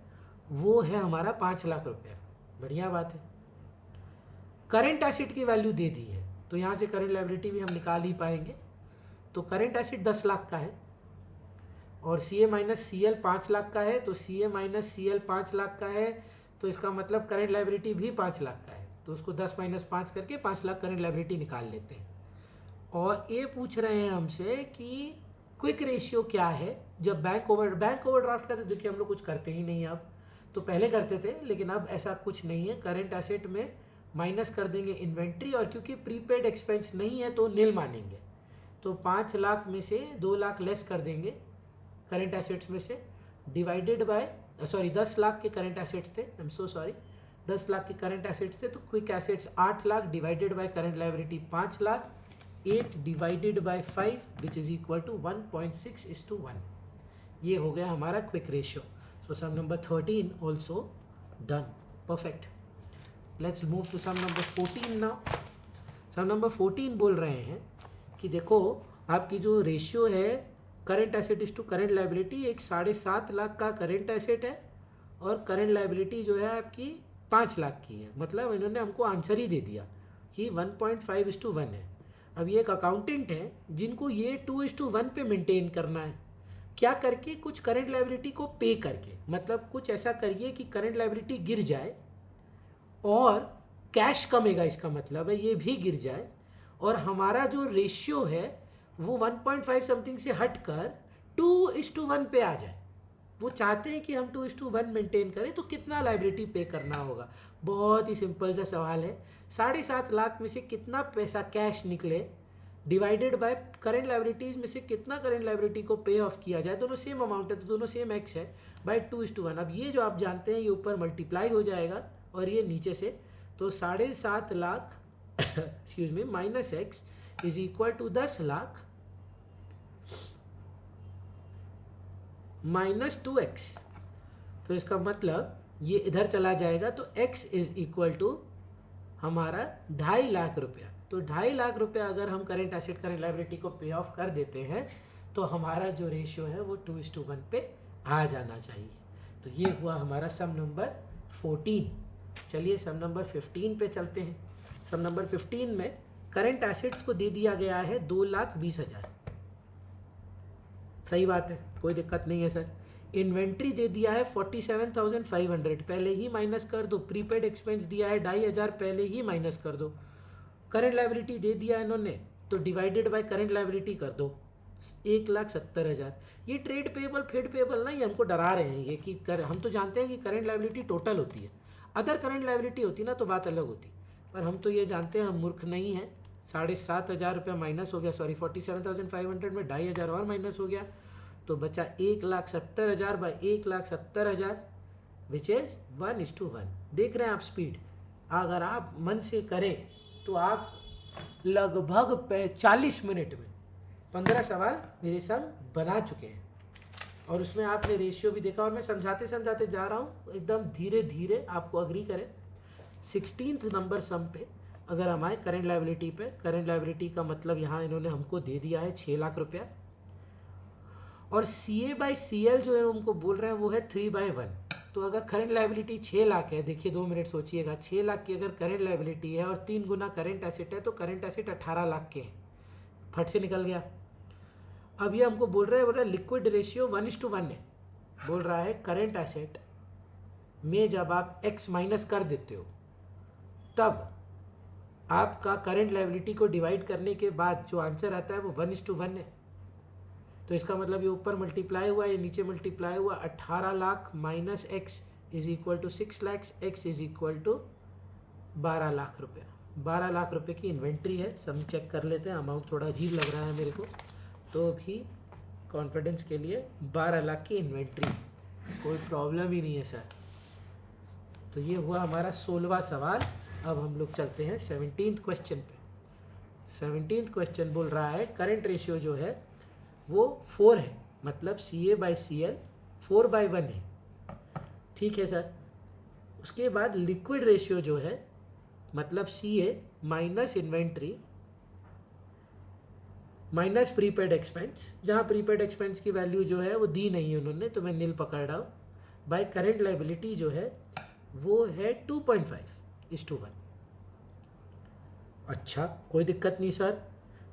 वो है हमारा 5 लाख रुपया। बढ़िया बात है। करंट एसेट की वैल्यू दे दी है, तो यहाँ से करंट लायबिलिटी भी हम निकाल ही पाएंगे। तो करंट एसेट 10 लाख का है और CA माइनस CL 5 लाख का है, तो CA माइनस CL 5 लाख का है, तो इसका मतलब करंट लायबिलिटी भी 5 लाख का है। तो उसको 10 माइनस 5 करके 5 लाख करंट लायबिलिटी निकाल लेते हैं। और ये पूछ रहे हैं हमसे कि क्विक रेशियो क्या है जब बैंक ओवरड्राफ्ट का। तो देखिए हम लोग कुछ करते ही नहीं अब, तो पहले करते थे लेकिन अब ऐसा कुछ नहीं है। करंट एसेट में माइनस कर देंगे इन्वेंट्री, और क्योंकि प्रीपेड एक्सपेंस नहीं है तो निल मानेंगे। तो 5 लाख में से 2 लाख लेस कर देंगे करंट एसेट्स में से, डिवाइडेड बाय 10 लाख के करंट एसेट्स थे, 10 लाख के करंट एसेट्स थे, तो quick assets 8 lakh divided by current liability 5 lakh, 8 divided by 5 which is equal to 1.6:1। ये हो गया हमारा quick ratio. So sum number 13 also done. Perfect. Let's move to sum number 14 now. Sum number 14 बोल रहे हैं कि देखो आपकी जो रेशियो है current asset is to current liability, एक 7.5 लाख का करंट एसेट है और करंट लायबिलिटी जो है आपकी 5 लाख की है। मतलब इन्होंने हमको आंसर ही दे दिया कि 1.5:1 है। अब ये एक अकाउंटेंट है जिनको ये 2:1 पे मेंटेन करना है। क्या करके? कुछ करंट लायबिलिटी को पे करके, मतलब कुछ ऐसा करिए कि करंट लायबिलिटी गिर जाए और कैश कमेगा, इसका मतलब है ये भी गिर जाए, और हमारा जो रेशियो है वो 1.5 समथिंग से हटकर 2:1 पे आ जाए। वो चाहते हैं कि हम 2:1 मेंटेन करें, तो कितना लायबिलिटी पे करना होगा? बहुत ही सिंपल सा सवाल है। 7.5 लाख में से कितना पैसा कैश निकले डिवाइडेड बाय करंट लायबिलिटीज़ में से कितना करंट लायबिलिटी को पे ऑफ किया जाए, दोनों सेम अमाउंट है तो दोनों सेम एक्स है, बाय 2:1। अब ये जो आप जानते हैं ये ऊपर मल्टीप्लाई हो जाएगा और ये नीचे से, तो 7.5 lakh excuse me minus x is equal to 10 lakh minus 2x। तो इसका मतलब ये इधर चला जाएगा, तो x इज इक्वल टू हमारा 2.5 लाख रुपया। तो 2.5 लाख रुपया अगर हम करंट एसेट करंट लायबिलिटी को पे ऑफ कर देते हैं तो हमारा जो रेशियो है वो 2:1 पे आ जाना चाहिए। तो ये हुआ हमारा सम नंबर 14। चलिए सम नंबर 15 पे चलते हैं। सम नंबर 15 में करंट एसेट्स को दे दिया गया है 2,20,000। सही बात है, कोई दिक्कत नहीं है सर। इन्वेंट्री दे दिया है 47,500, पहले ही माइनस कर दो। प्रीपेड एक्सपेंस दिया है 2,500, पहले ही माइनस कर दो। करंट लाइबिलिटी दे दिया है इन्होंने, तो डिवाइडेड बाय करंट लाइबिलिटी कर दो, 1,70,000। ये ट्रेड पेबल फेड पेबल ना, ये हमको डरा रहे हैं ये कि हम तो जानते हैं कि करंट लाइबिलिटी टोटल होती है, अदर करंट लाइबिलिटी होती ना तो बात अलग होती, पर हम तो ये जानते हैं, हम मूर्ख नहीं हैं। 7,500 रुपया माइनस हो गया, सॉरी 47,500 में 2,500 और माइनस हो गया, तो बचा 1,70,000 बाई 1,70,000 विच इज़ 1:1। देख रहे हैं आप स्पीड, अगर आप मन से करें तो आप लगभग 40 मिनट में 15 सवाल मेरे संग बना चुके हैं, और उसमें आपने रेशियो भी देखा, और मैं समझाते समझाते जा रहा हूँ एकदम धीरे धीरे, आपको अग्री करें। 16th नंबर सम पे अगर हम आए करंट लायबिलिटी पे, करंट लायबिलिटी का मतलब यहाँ इन्होंने हमको दे दिया है 6 लाख रुपया, और CA/CL जो है हमको बोल रहे हैं वो है 3/1। तो अगर करंट लायबिलिटी 6 लाख है, देखिए 2 मिनट सोचिएगा, 6 लाख की अगर करंट लायबिलिटी है और 3 गुना करंट एसेट है, तो करंट एसेट 18 लाख के हैं, फट से निकल गया। अब ये हमको बोल रहा है लिक्विड रेशियो 1:1 है, बोल रहा है करंट एसेट में जब आप x माइनस कर देते हो तब आपका करंट लायबिलिटी को डिवाइड करने के बाद जो आंसर आता है वो 1:1 है। तो इसका मतलब ये ऊपर मल्टीप्लाई हुआ, ये नीचे मल्टीप्लाई हुआ, 18 lakh minus x is equal to 6 lakh, x is equal to 12 lakh रुपया। 12 लाख रुपये की इन्वेंट्री है, सब चेक कर लेते हैं, अमाउंट थोड़ा अजीब लग रहा है मेरे को, तो भी कॉन्फिडेंस के लिए 12 लाख की इन्वेंट्री, कोई प्रॉब्लम ही नहीं है सर। तो ये हुआ हमारा 16वां सवाल। अब हम लोग चलते हैं 17th क्वेश्चन पे। 17th क्वेश्चन बोल रहा है करंट रेशियो जो है वो 4 है, मतलब CA/CL 4/1 है, ठीक है सर। उसके बाद लिक्विड रेशियो जो है मतलब CA minus inventory minus prepaid expense, जहाँ प्रीपेड एक्सपेंस की वैल्यू जो है वो दी नहीं है उन्होंने, तो मैं नील पकड़ रहा हूँ, बाय करंट लायबिलिटी जो है वो है 2.5:1। अच्छा, कोई दिक्कत नहीं सर।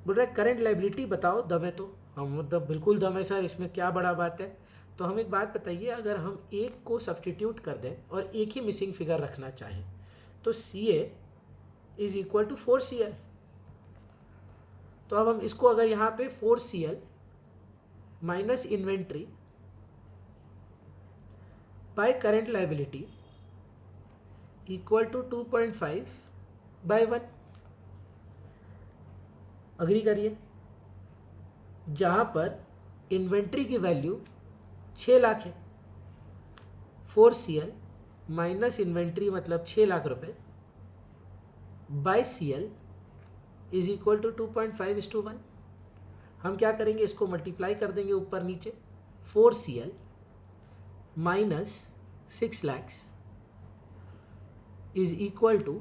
बोल रहा है करंट लायबिलिटी बताओ, दम है तो हम मतलब बिल्कुल दम है सर, इसमें क्या बड़ा बात है। तो हम एक बात बताइए, अगर हम एक को सब्सटीट्यूट कर दें और एक ही मिसिंग फिगर रखना चाहें तो CA is equal to 4CL। तो अब हम इसको अगर यहाँ पे 4CL minus inventory by current liability equal to 2.5/1 agree करिए, जहाँ पर इन्वेंट्री की वैल्यू 6 लाख है, 4CL माइनस इन्वेंट्री मतलब 6 लाख रुपए by CL is equal to 2.5:1। हम क्या करेंगे, इसको मल्टीप्लाई कर देंगे ऊपर नीचे, 4CL minus 6 lakh is equal to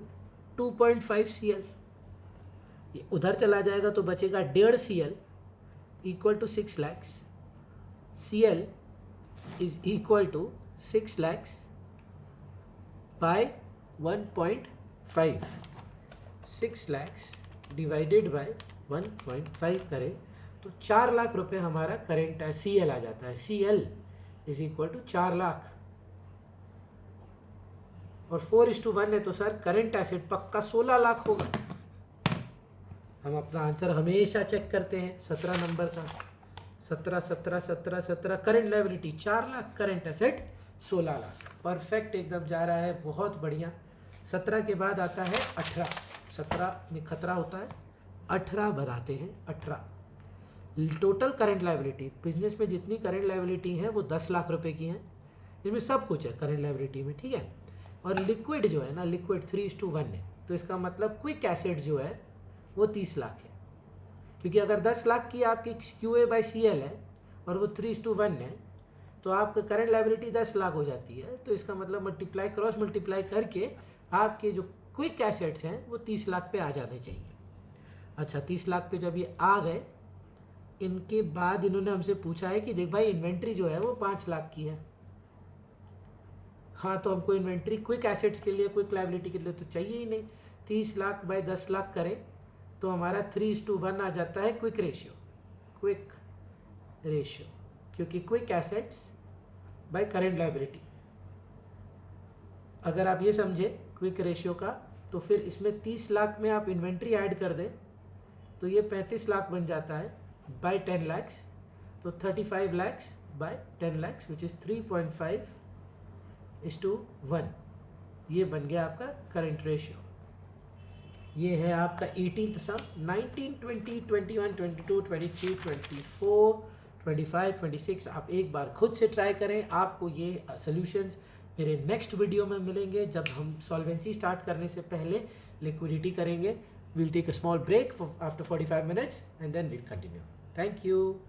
2.5CL। ये उधर चला जाएगा तो बचेगा 1.5CL equal to 6 lakh, CL is equal to 6 lakh by 1.5। 6 lakh divided by 1.5 करें तो 4 लाख रुपए हमारा करेंट CL आ जाता है। CL is equal to 4 lakh, और 4:1 है तो सर करंट एसेट पक्का 16 लाख होगा। हम अपना आंसर हमेशा चेक करते हैं 17 नंबर का, 17 17 17 17 current liability 4 lakh, current asset 16 lakh, perfect एकदम जा रहा है, बहुत बढ़िया। 17 के बाद आता है 18, 17 में खतरा होता है, 18 बनाते हैं। 18 टोटल करंट लायबिलिटी, बिजनेस में जितनी करंट लायबिलिटी है वो 10 लाख रुपए की हैं, इसमें सब कुछ है करंट लायबिलिटी में, ठीक है। और लिक्विड जो है ना, लिक्विड 3:1 है, तो इसका मतलब क्विक एसेट जो है वो 30 लाख है, क्योंकि अगर 10 लाख की आपकी QA/CL है और वो 3:1 है तो आपका करंट लायबिलिटी 10 लाख हो जाती है। तो इसका मतलब मल्टीप्लाई क्रॉस मल्टीप्लाई करके आपके जो क्विक एसेट्स हैं वो 30 लाख पे आ जाने चाहिए। अच्छा, 30 लाख पे जब ये आ गए, इनके बाद इन्होंने हमसे पूछा है कि देख भाई इन्वेंट्री जो है वो 5 लाख की है। हाँ, तो हमको इन्वेंट्री क्विक एसेट्स के लिए, क्विक लायबिलिटी के लिए तो चाहिए ही नहीं। 30 लाख बाय 10 लाख करें तो हमारा 3:1 आ जाता है क्विक रेशियो, क्विक रेशियो, क्योंकि quick assets bye current liability. अगर आप ये समझे क्विक रेशियो का, तो फिर इसमें 30 लाख में आप इन्वेंट्री ऐड कर दें तो ये 35 लाख बन जाता है बाय 10 lakhs। तो 35 lakhs by 10 lakhs which is 3.5:1। ये बन गया आपका करंट रेशियो। ये है आपका 18th सम। 19, 20, 21, 22, 23, 24, 25, 26 आप एक बार खुद से ट्राई करें। आपको ये सोल्यूशंस मेरे नेक्स्ट वीडियो में मिलेंगे जब हम सॉल्वेंसी स्टार्ट करने से पहले लिक्विडिटी करेंगे। We'll take a small break for after 45 minutes and then we'll continue. Thank you.